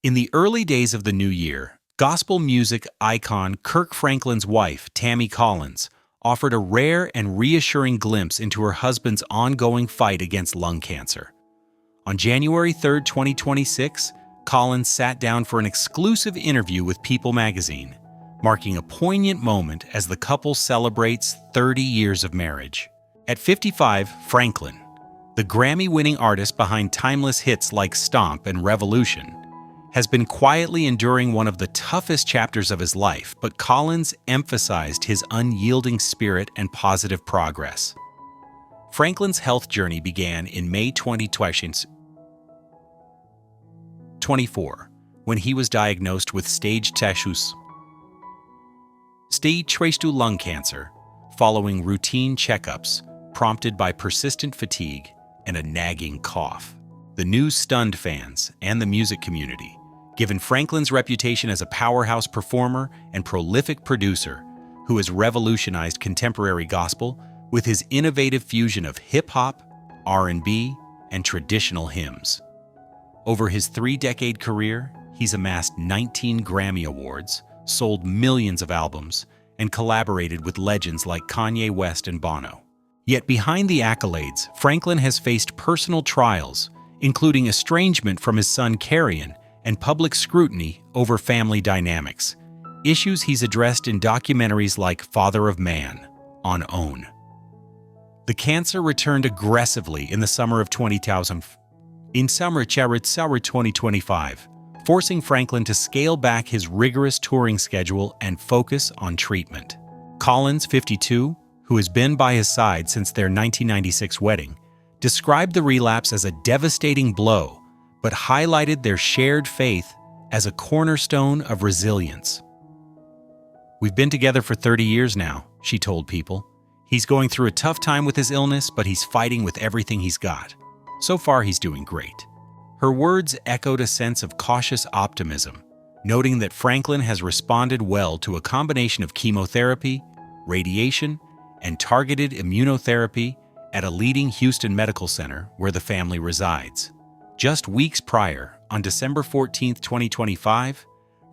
In the early days of the new year, gospel music icon Kirk Franklin's wife, Tammy Collins, offered a rare and reassuring glimpse into her husband's ongoing fight against lung cancer. On January 3, 2026, Collins sat down for an exclusive interview with People magazine, marking a poignant moment as the couple celebrates 30 years of marriage. At 55, Franklin, the Grammy-winning artist behind timeless hits like Stomp and Revolution, has been quietly enduring one of the toughest chapters of his life, but Collins emphasized his unyielding spirit and positive progress. Franklin's health journey began in May 2024, when he was diagnosed with stage 2 lung cancer, following routine checkups prompted by persistent fatigue and a nagging cough. The news stunned fans and the music community, given Franklin's reputation as a powerhouse performer and prolific producer who has revolutionized contemporary gospel with his innovative fusion of hip-hop, R&B, and traditional hymns. Over his 3-decade career, he's amassed 19 Grammy Awards, sold millions of albums, and collaborated with legends like Kanye West and Bono. Yet behind the accolades, Franklin has faced personal trials, including estrangement from his son Kerrion and public scrutiny over family dynamics, issues he's addressed in documentaries like Father of Man on OWN. The cancer returned aggressively in the summer of 2025, forcing Franklin to scale back his rigorous touring schedule and focus on treatment. Collins, 52, who has been by his side since their 1996 wedding, described the relapse as a devastating blow, but highlighted their shared faith as a cornerstone of resilience. "We've been together for 30 years now," she told People. "He's going through a tough time with his illness, but he's fighting with everything he's got. So far, he's doing great." Her words echoed a sense of cautious optimism, noting that Franklin has responded well to a combination of chemotherapy, radiation, and targeted immunotherapy at a leading Houston medical center where the family resides. Just weeks prior, on December 14, 2025,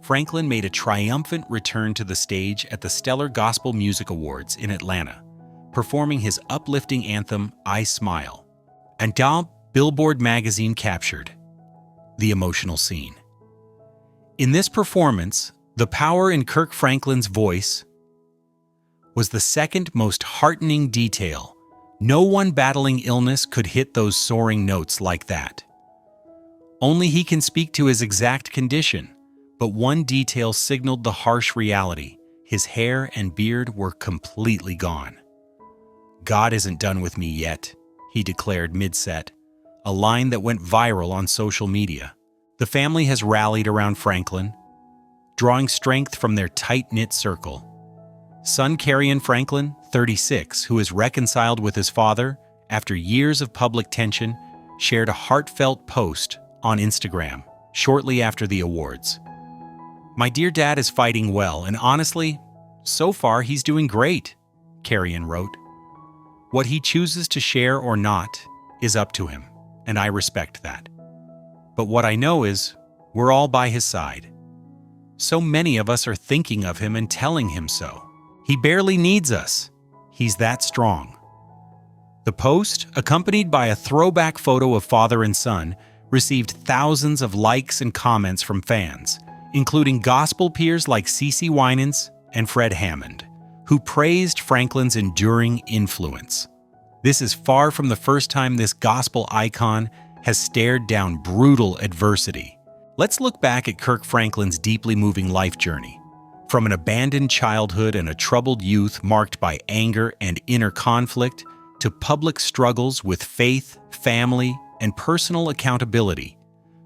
Franklin made a triumphant return to the stage at the Stellar Gospel Music Awards in Atlanta, performing his uplifting anthem, "I Smile." And Billboard magazine captured the emotional scene. In this performance, the power in Kirk Franklin's voice was the second most heartening detail. No one battling illness could hit those soaring notes like that. Only he can speak to his exact condition, but one detail signaled the harsh reality. His hair and beard were completely gone. "God isn't done with me yet," he declared mid-set, a line that went viral on social media. The family has rallied around Franklin, drawing strength from their tight-knit circle. Son Kerrion Franklin, 36, who is reconciled with his father after years of public tension, shared a heartfelt post on Instagram shortly after the awards. "My dear dad is fighting well, and honestly, so far he's doing great," Kerrion wrote. "What he chooses to share or not is up to him, and I respect that. But what I know is, we're all by his side. So many of us are thinking of him and telling him so. He barely needs us. He's that strong." The post, accompanied by a throwback photo of father and son, received thousands of likes and comments from fans, including gospel peers like CeCe Winans and Fred Hammond, who praised Franklin's enduring influence. This is far from the first time this gospel icon has stared down brutal adversity. Let's look back at Kirk Franklin's deeply moving life journey. From an abandoned childhood and a troubled youth marked by anger and inner conflict, to public struggles with faith, family, and personal accountability,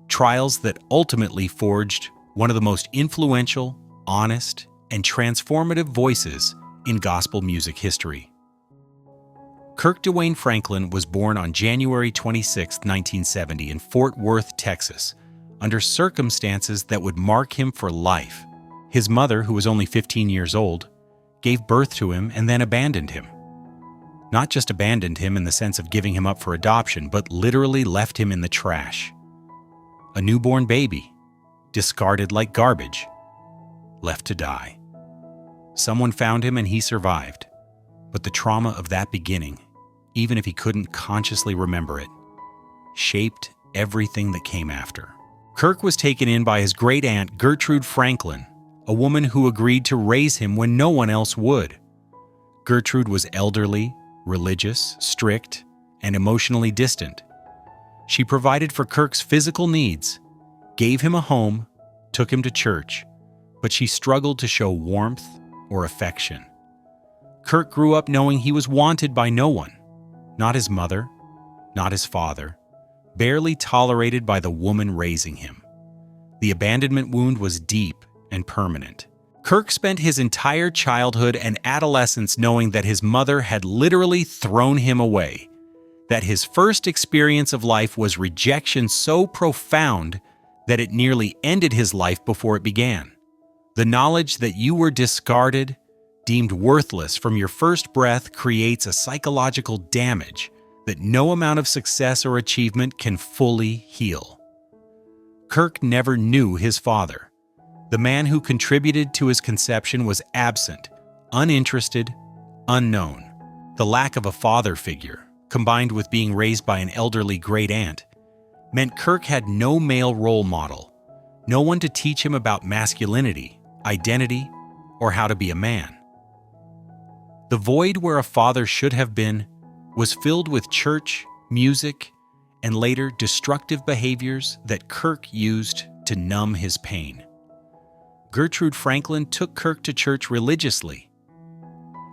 trials that ultimately forged one of the most influential, honest, and transformative voices in gospel music history. Kirk Dwayne Franklin was born on January 26, 1970 in Fort Worth, Texas, under circumstances that would mark him for life. His mother, who was only 15 years old, gave birth to him and then abandoned him. Not just abandoned him in the sense of giving him up for adoption, but literally left him in the trash. A newborn baby, discarded like garbage, left to die. Someone found him and he survived, but the trauma of that beginning, even if he couldn't consciously remember it, shaped everything that came after. Kirk was taken in by his great-aunt Gertrude Franklin, a woman who agreed to raise him when no one else would. Gertrude was elderly, religious, strict, and emotionally distant. She provided for Kirk's physical needs, gave him a home, took him to church, but she struggled to show warmth or affection. Kirk grew up knowing he was wanted by no one, not his mother, not his father, barely tolerated by the woman raising him. The abandonment wound was deep and permanent. Kirk spent his entire childhood and adolescence knowing that his mother had literally thrown him away, that his first experience of life was rejection so profound that it nearly ended his life before it began. The knowledge that you were discarded, deemed worthless from your first breath, creates a psychological damage that no amount of success or achievement can fully heal. Kirk never knew his father. The man who contributed to his conception was absent, uninterested, unknown. The lack of a father figure, combined with being raised by an elderly great-aunt, meant Kirk had no male role model, no one to teach him about masculinity, identity, or how to be a man. The void where a father should have been was filled with church, music, and later destructive behaviors that Kirk used to numb his pain. Gertrude Franklin took Kirk to church religiously,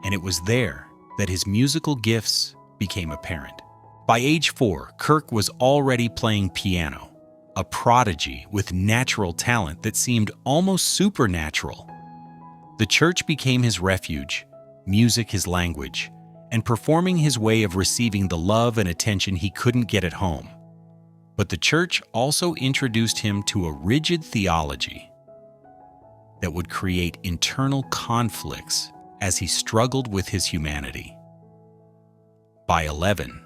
and it was there that his musical gifts became apparent. By age 4, Kirk was already playing piano, a prodigy with natural talent that seemed almost supernatural. The church became his refuge, music his language, and performing his way of receiving the love and attention he couldn't get at home. But the church also introduced him to a rigid theology that would create internal conflicts as he struggled with his humanity. By 11,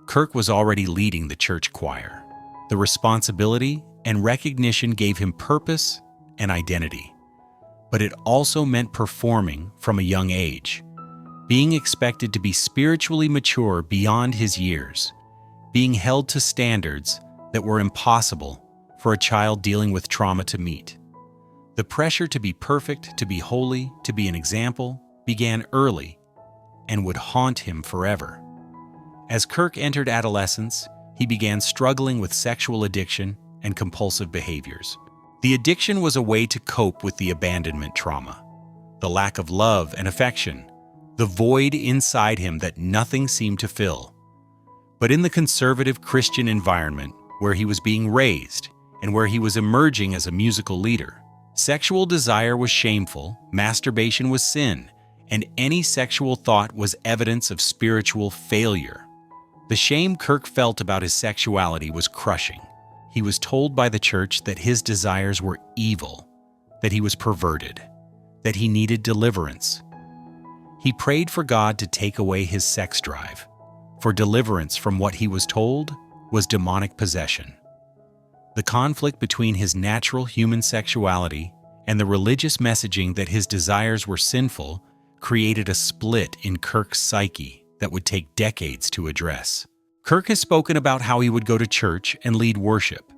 Kirk was already leading the church choir. The responsibility and recognition gave him purpose and identity, but it also meant performing from a young age, being expected to be spiritually mature beyond his years, being held to standards that were impossible for a child dealing with trauma to meet. The pressure to be perfect, to be holy, to be an example began early and would haunt him forever. As Kirk entered adolescence, he began struggling with sexual addiction and compulsive behaviors. The addiction was a way to cope with the abandonment trauma, the lack of love and affection, the void inside him that nothing seemed to fill. But in the conservative Christian environment where he was being raised and where he was emerging as a musical leader, sexual desire was shameful, masturbation was sin, and any sexual thought was evidence of spiritual failure. The shame Kirk felt about his sexuality was crushing. He was told by the church that his desires were evil, that he was perverted, that he needed deliverance. He prayed for God to take away his sex drive, for deliverance from what he was told was demonic possession. The conflict between his natural human sexuality and the religious messaging that his desires were sinful created a split in Kirk's psyche that would take decades to address. Kirk has spoken about how he would go to church and lead worship,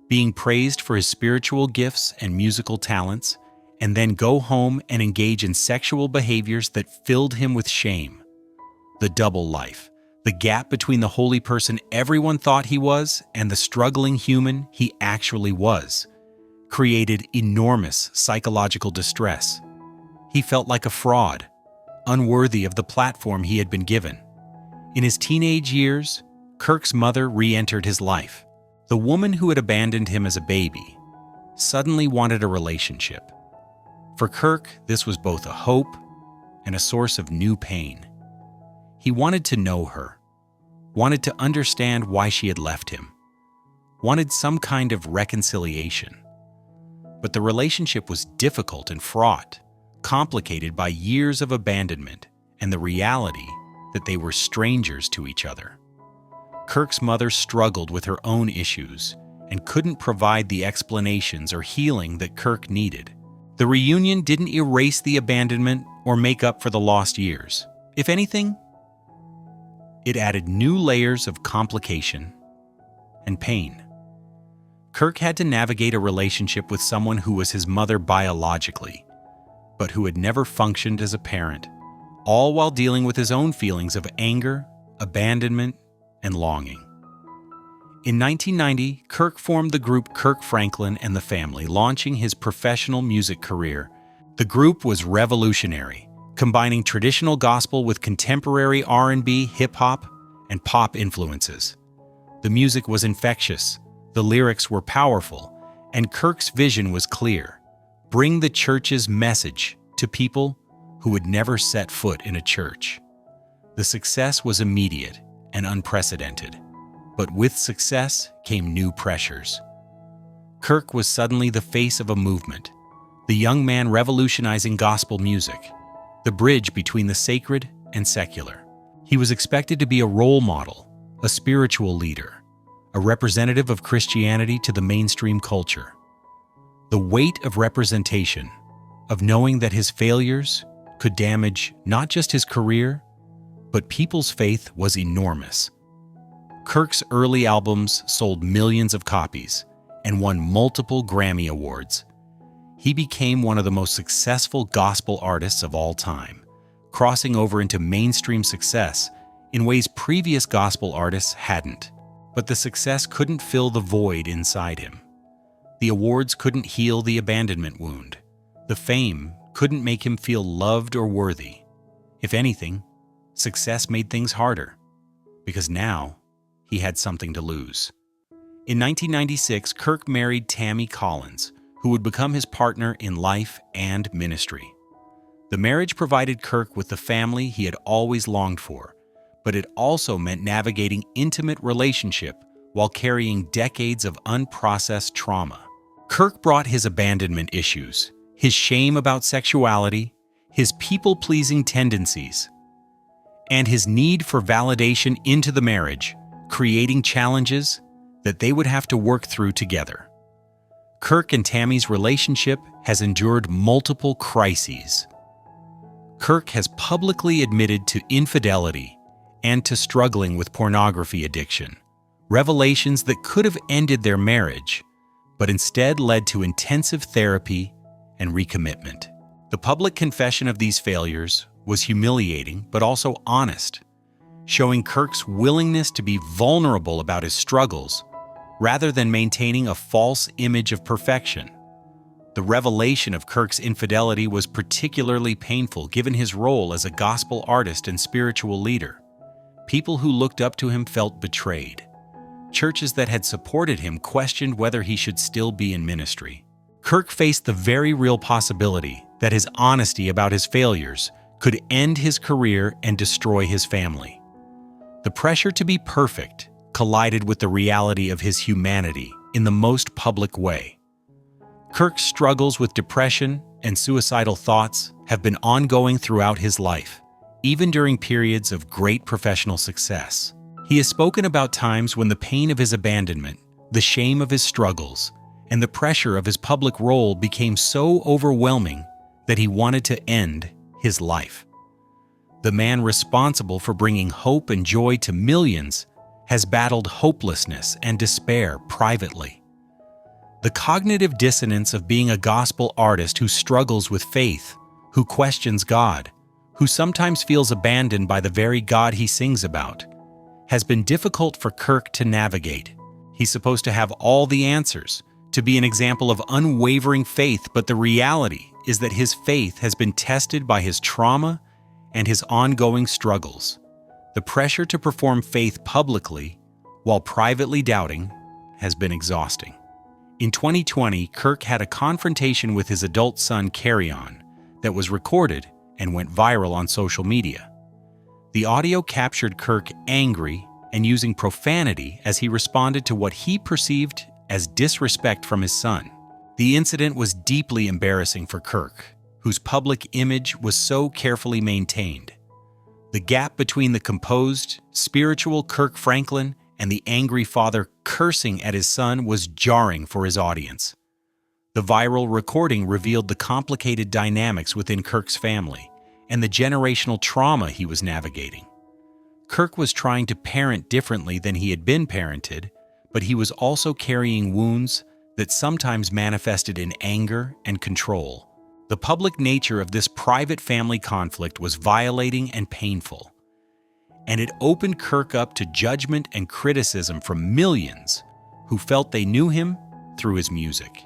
being praised for his spiritual gifts and musical talents, and then go home and engage in sexual behaviors that filled him with shame. The double life, the gap between the holy person everyone thought he was and the struggling human he actually was, created enormous psychological distress. He felt like a fraud, unworthy of the platform he had been given. In his teenage years, Kirk's mother re-entered his life. The woman who had abandoned him as a baby suddenly wanted a relationship. For Kirk, this was both a hope and a source of new pain. He wanted to know her, wanted to understand why she had left him, wanted some kind of reconciliation. But the relationship was difficult and fraught, complicated by years of abandonment and the reality that they were strangers to each other. Kirk's mother struggled with her own issues, and couldn't provide the explanations or healing that Kirk needed. The reunion didn't erase the abandonment or make up for the lost years. If anything, it added new layers of complication and pain. Kirk had to navigate a relationship with someone who was his mother biologically, but who had never functioned as a parent, all while dealing with his own feelings of anger, abandonment, and longing. In 1990, Kirk formed the group Kirk Franklin and the Family, launching his professional music career. The group was revolutionary, combining traditional gospel with contemporary R&B, hip-hop, and pop influences. The music was infectious, the lyrics were powerful, and Kirk's vision was clear: bring the church's message to people who would never set foot in a church. The success was immediate and unprecedented, but with success came new pressures. Kirk was suddenly the face of a movement, the young man revolutionizing gospel music, the bridge between the sacred and secular. He was expected to be a role model, a spiritual leader, a representative of Christianity to the mainstream culture. The weight of representation, of knowing that his failures could damage not just his career, but people's faith, was enormous. Kirk's early albums sold millions of copies and won multiple Grammy Awards. He became one of the most successful gospel artists of all time, crossing over into mainstream success in ways previous gospel artists hadn't. But the success couldn't fill the void inside him. The awards couldn't heal the abandonment wound. The fame couldn't make him feel loved or worthy. If anything, success made things harder, because now he had something to lose. In 1996, Kirk married Tammy Collins, who would become his partner in life and ministry. The marriage provided Kirk with the family he had always longed for, but it also meant navigating intimate relationship while carrying decades of unprocessed trauma. Kirk brought his abandonment issues, his shame about sexuality, his people-pleasing tendencies, and his need for validation into the marriage, creating challenges that they would have to work through together. Kirk and Tammy's relationship has endured multiple crises. Kirk has publicly admitted to infidelity and to struggling with pornography addiction, revelations that could have ended their marriage, but instead led to intensive therapy and recommitment. The public confession of these failures was humiliating but also honest, showing Kirk's willingness to be vulnerable about his struggles rather than maintaining a false image of perfection. The revelation of Kirk's infidelity was particularly painful given his role as a gospel artist and spiritual leader. People who looked up to him felt betrayed. Churches that had supported him questioned whether he should still be in ministry. Kirk faced the very real possibility that his honesty about his failures could end his career and destroy his family. The pressure to be perfect collided with the reality of his humanity in the most public way. Kirk's struggles with depression and suicidal thoughts have been ongoing throughout his life, even during periods of great professional success. He has spoken about times when the pain of his abandonment, the shame of his struggles, and the pressure of his public role became so overwhelming that he wanted to end his life. The man responsible for bringing hope and joy to millions has battled hopelessness and despair privately. The cognitive dissonance of being a gospel artist who struggles with faith, who questions God, who sometimes feels abandoned by the very God he sings about, has been difficult for Kirk to navigate. He's supposed to have all the answers, to be an example of unwavering faith, but the reality is that his faith has been tested by his trauma and his ongoing struggles. The pressure to perform faith publicly while privately doubting has been exhausting. In 2020, Kirk had a confrontation with his adult son, Carry-On, that was recorded and went viral on social media. The audio captured Kirk angry and using profanity as he responded to what he perceived as disrespect from his son. The incident was deeply embarrassing for Kirk, whose public image was so carefully maintained. The gap between the composed, spiritual Kirk Franklin and the angry father cursing at his son was jarring for his audience. The viral recording revealed the complicated dynamics within Kirk's family and the generational trauma he was navigating. Kirk was trying to parent differently than he had been parented, but he was also carrying wounds that sometimes manifested in anger and control. The public nature of this private family conflict was violating and painful, and it opened Kirk up to judgment and criticism from millions who felt they knew him through his music.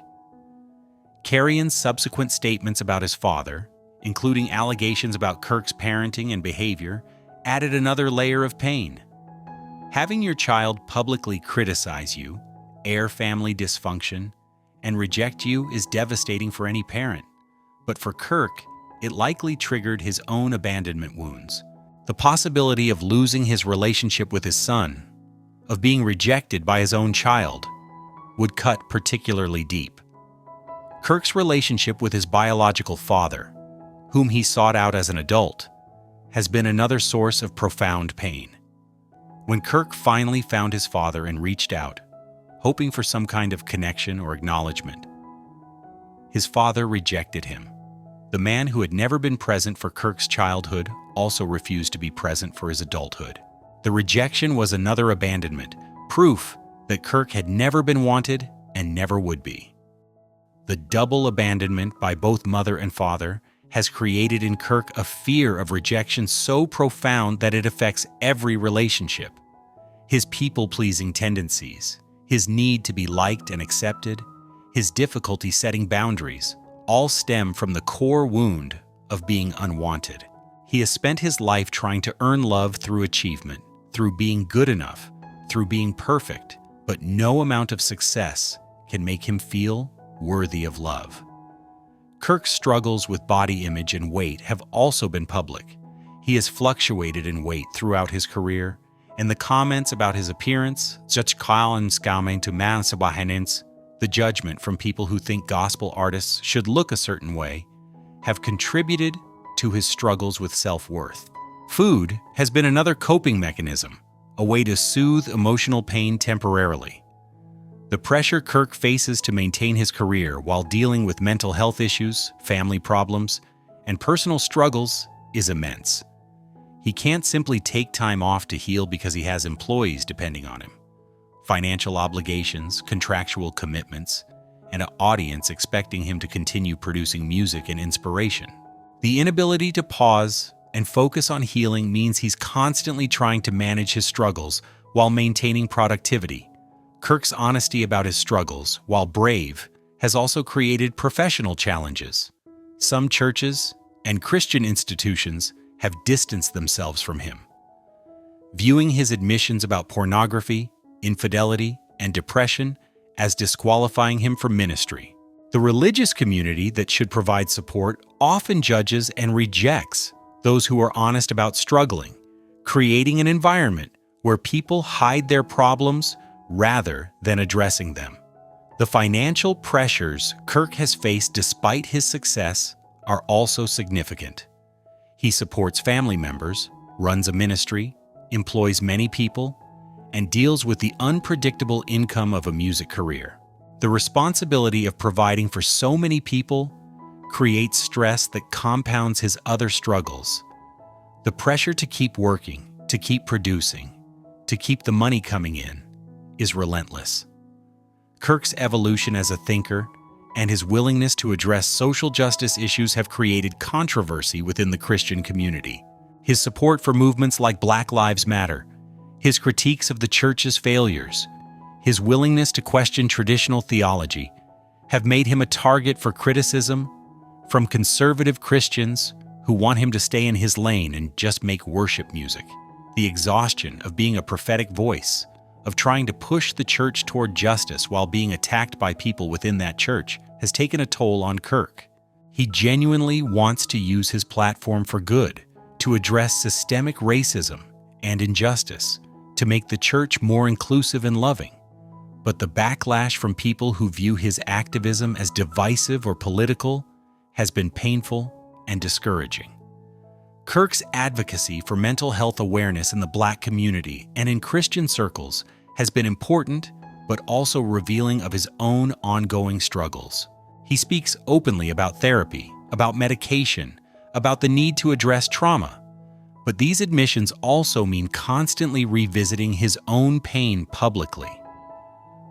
Carrion's subsequent statements about his father, including allegations about Kirk's parenting and behavior, added another layer of pain. Having your child publicly criticize you, air family dysfunction, and reject you is devastating for any parent. But for Kirk, it likely triggered his own abandonment wounds. The possibility of losing his relationship with his son, of being rejected by his own child, would cut particularly deep. Kirk's relationship with his biological father, whom he sought out as an adult, has been another source of profound pain. When Kirk finally found his father and reached out, hoping for some kind of connection or acknowledgement, his father rejected him. The man who had never been present for Kirk's childhood also refused to be present for his adulthood. The rejection was another abandonment, proof that Kirk had never been wanted and never would be. The double abandonment by both mother and father has created in Kirk a fear of rejection so profound that it affects every relationship. His people-pleasing tendencies, his need to be liked and accepted, his difficulty setting boundaries, all stem from the core wound of being unwanted. He has spent his life trying to earn love through achievement, through being good enough, through being perfect, but no amount of success can make him feel worthy of love. Kirk's struggles with body image and weight have also been public. He has fluctuated in weight throughout his career, and the comments about his appearance, the judgment from people who think gospel artists should look a certain way, have contributed to his struggles with self-worth. Food has been another coping mechanism, a way to soothe emotional pain temporarily. The pressure Kirk faces to maintain his career while dealing with mental health issues, family problems, and personal struggles is immense. He can't simply take time off to heal because he has employees depending on him, financial obligations, contractual commitments, and an audience expecting him to continue producing music and inspiration. The inability to pause and focus on healing means he's constantly trying to manage his struggles while maintaining productivity. Kirk's honesty about his struggles, while brave, has also created professional challenges. Some churches and Christian institutions have distanced themselves from him, viewing his admissions about pornography, infidelity, and depression as disqualifying him from ministry. The religious community that should provide support often judges and rejects those who are honest about struggling, creating an environment where people hide their problems rather than addressing them. The financial pressures Kirk has faced despite his success are also significant. He supports family members, runs a ministry, employs many people, and deals with the unpredictable income of a music career. The responsibility of providing for so many people creates stress that compounds his other struggles. The pressure to keep working, to keep producing, to keep the money coming in, is relentless. Kirk's evolution as a thinker and his willingness to address social justice issues have created controversy within the Christian community. His support for movements like Black Lives Matter, his critiques of the church's failures, his willingness to question traditional theology have made him a target for criticism from conservative Christians who want him to stay in his lane and just make worship music. The exhaustion of being a prophetic voice, of trying to push the church toward justice while being attacked by people within that church, has taken a toll on Kirk. He genuinely wants to use his platform for good, to address systemic racism and injustice, to make the church more inclusive and loving. But the backlash from people who view his activism as divisive or political has been painful and discouraging. Kirk's advocacy for mental health awareness in the Black community and in Christian circles has been important, but also revealing of his own ongoing struggles. He speaks openly about therapy, about medication, about the need to address trauma. But these admissions also mean constantly revisiting his own pain publicly.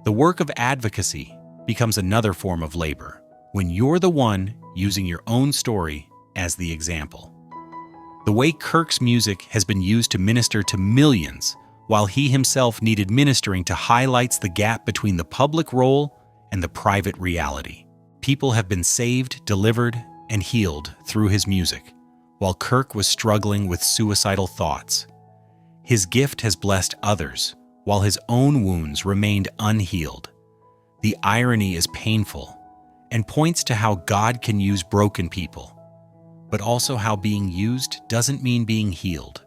The work of advocacy becomes another form of labor, when you're the one using your own story as the example. The way Kirk's music has been used to minister to millions, while he himself needed ministering to, highlights the gap between the public role and the private reality. People have been saved, delivered, and healed through his music, while Kirk was struggling with suicidal thoughts. His gift has blessed others, while his own wounds remained unhealed. The irony is painful and points to how God can use broken people, but also how being used doesn't mean being healed.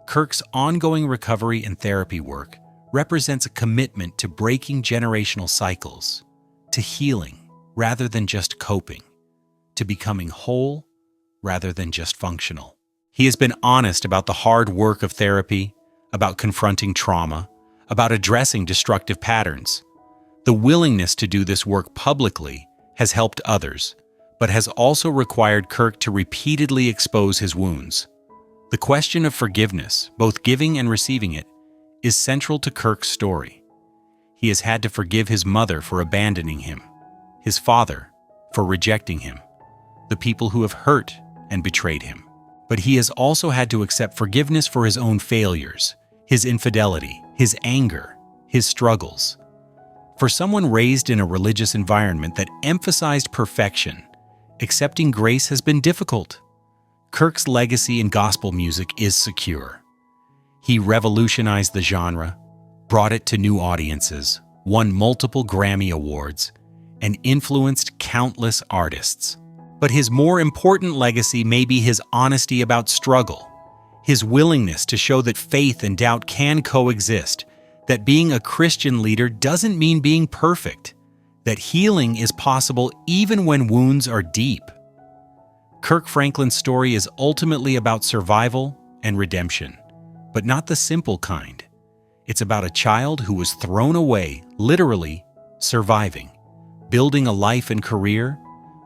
Kirk's ongoing recovery and therapy work represents a commitment to breaking generational cycles, to healing rather than just coping, to becoming whole rather than just functional. He has been honest about the hard work of therapy, about confronting trauma, about addressing destructive patterns. The willingness to do this work publicly has helped others, but has also required Kirk to repeatedly expose his wounds. The question of forgiveness, both giving and receiving it, is central to Kirk's story. He has had to forgive his mother for abandoning him, his father for rejecting him, the people who have hurt and betrayed him. But he has also had to accept forgiveness for his own failures, his infidelity, his anger, his struggles. For someone raised in a religious environment that emphasized perfection, accepting grace has been difficult. Kirk's legacy in gospel music is secure. He revolutionized the genre, brought it to new audiences, won multiple Grammy Awards, and influenced countless artists. But his more important legacy may be his honesty about struggle, his willingness to show that faith and doubt can coexist, that being a Christian leader doesn't mean being perfect, that healing is possible even when wounds are deep. Kirk Franklin's story is ultimately about survival and redemption, but not the simple kind. It's about a child who was thrown away, literally surviving, building a life and career,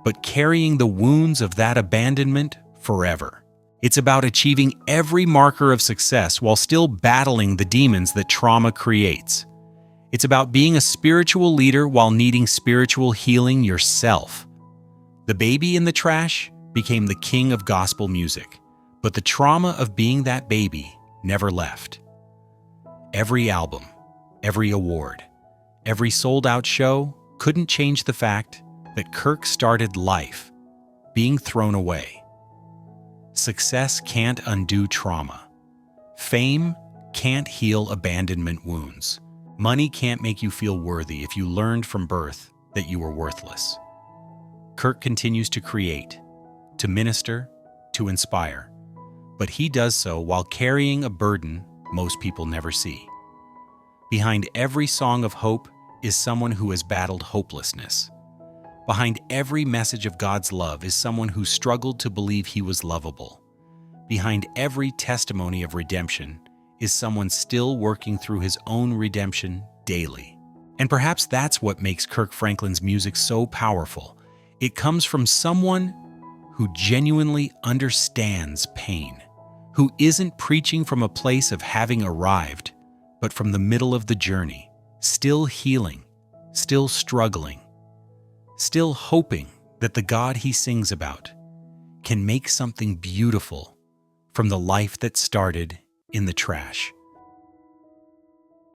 but carrying the wounds of that abandonment forever. It's about achieving every marker of success while still battling the demons that trauma creates. It's about being a spiritual leader while needing spiritual healing yourself. The baby in the trash became the king of gospel music, but the trauma of being that baby never left. Every album, every award, every sold-out show couldn't change the fact that Kirk started life being thrown away. Success can't undo trauma. Fame can't heal abandonment wounds. Money can't make you feel worthy if you learned from birth that you were worthless. Kirk continues to create, to minister, to inspire, but he does so while carrying a burden most people never see. Behind every song of hope is someone who has battled hopelessness. Behind every message of God's love is someone who struggled to believe he was lovable. Behind every testimony of redemption is someone still working through his own redemption daily. And perhaps that's what makes Kirk Franklin's music so powerful. It comes from someone who genuinely understands pain, who isn't preaching from a place of having arrived, but from the middle of the journey, still healing, still struggling, still hoping that the God he sings about can make something beautiful from the life that started in the trash.